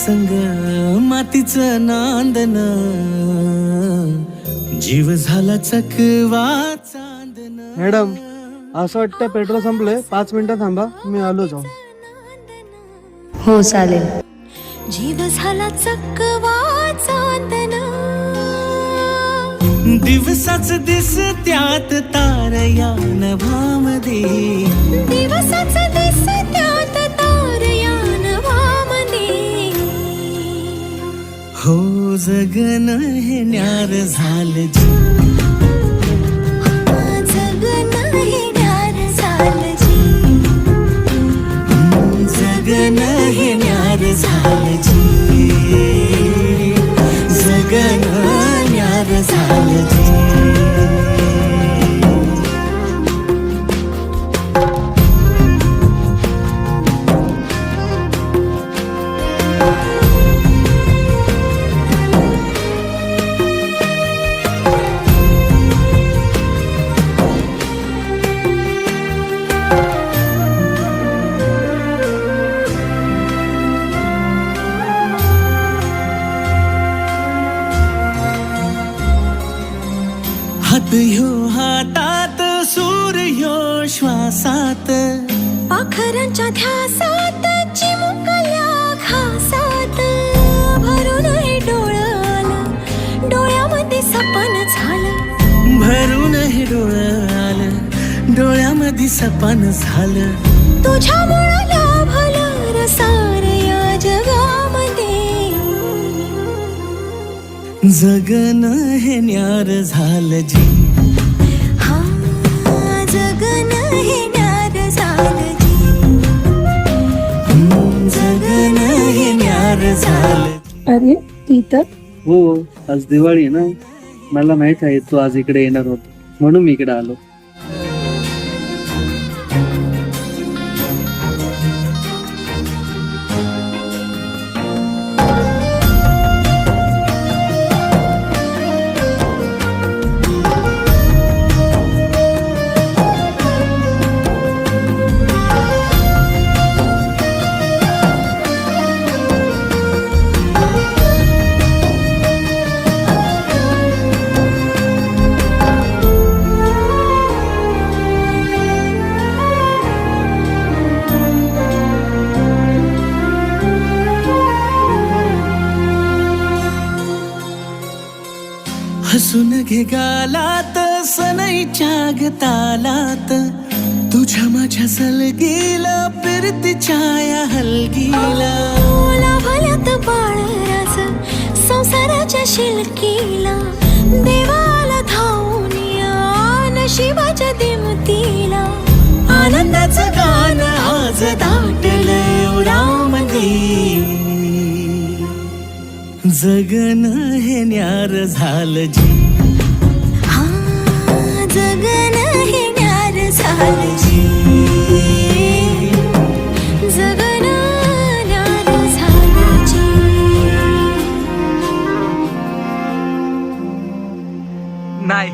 संग मातीचं नांदन, जीव झाला चकवा चांदन. मॅडम असं वाटतं पेट्रोल संपलंय, 5 मिनिटं थांबा, मी आलो जाऊन. हो चालेल. जीव झाला चकवा चांदन, दिवसाच दिसत्यात तार या नभामध्ये, दिवसाच दिसत्यात तार या नभामध्ये. हो जगन हे न्यार झालं जी, जगन हे न्यार झालं जी, जगन हे न्यार झालं जी, जगन न्यार झालं जी. हात ह्यो हातात, सूर ह्यो श्वासात, पाखरांच्या ध्यासात, चिमुकल्या घासात. भरून हे डोळं आलं, डोळ्यामध्ये सपन झालं. भरून हे डोळं आलं, डोळ्यामध्ये सपन झालं. तुझ्यामुळं लाभलं रसार या जगामध्ये. जगन हे न्यार झालं जी, हा जगन हे न्यार झालं जी, जगन हे न्यार झालं. अरे ती तर हो आज दिवाळी आहे ना, मला माहित आहे तू आज इकडे येणार होत, म्हणून मी इकडे आलो. हसून घे गालात, सनईच्या गतालात, तुझ्या माझ्या सलगीला, फिरतीच्या या हलगीला. लाभल्यात बाळराज संसाराच्या शिलकीला. देवाला धावून या नशिबाच्या दिमतीला. आनंदाचं गाण आज दाटलंय उरामध्ये, जगन हे न्यार झालं जी, हा जगन हे न्यार झालं जी, जगन न्यार झालं जी. नाही